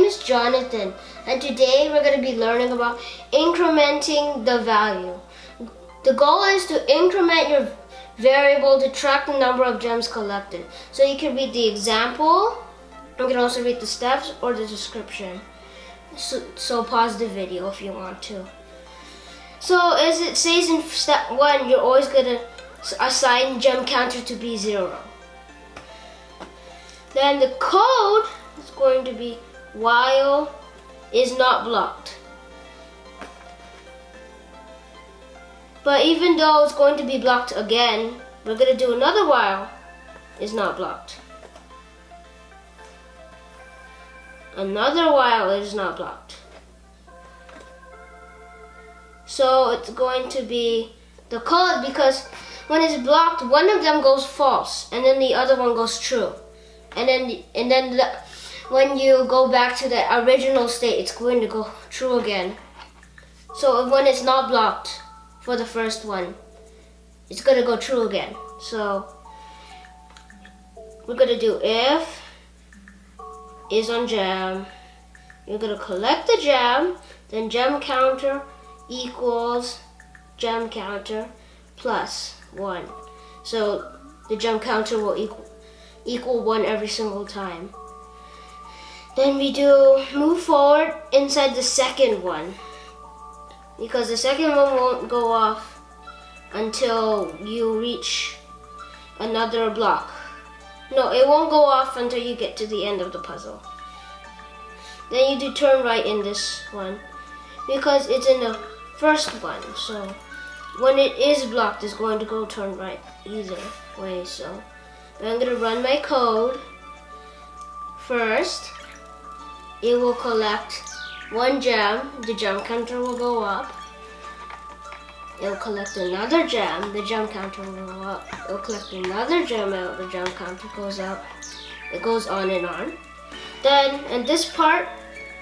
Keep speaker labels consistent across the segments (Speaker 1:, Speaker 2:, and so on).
Speaker 1: is Jonathan, and today we're going to be learning about incrementing the value. The goal is to increment your variable to track the number of gems collected. So you can read the example, you can also read the steps or the description. So pause the video if you want to. So as it says in step 1, you're always going to assign gem counter to be 0. Then the code is going to be while is not blocked. But even though it's going to be blocked again, we're going to do another while is not blocked. Another while is not blocked. So it's going to be the code, because when it's blocked, one of them goes false and then the other one goes true. And then when you go back to the original state, it's going to go true again. So when it's not blocked for the first one, it's going to go true again. So we're going to do if is on gem. You're going to collect the gem, then gem counter equals gem counter plus 1. So the gem counter will equal 1 every single time. Then we do move forward inside the second one, because the second one won't go off until you reach another block. No, it won't go off until you get to the end of the puzzle. Then you do turn right in this one, because it's in the first one. So when it is blocked, it's going to go turn right either way. So I'm going to run my code. First, it will collect 1 gem, the gem counter will go up. It will collect another gem, the gem counter will go up. It will collect another gem out, the gem counter goes up. It goes on and on. Then, in this part,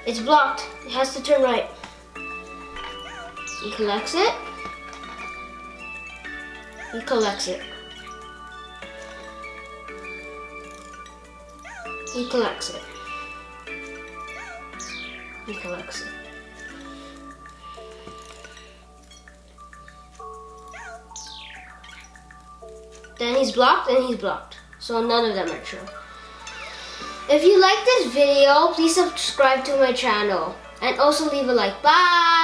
Speaker 1: it's blocked. It has to turn right. He collects it. He collects it. He collects it. He collects it. Then he's blocked and he's blocked. So none of them are true. If you like this video, please subscribe to my channel and also leave a like. Bye!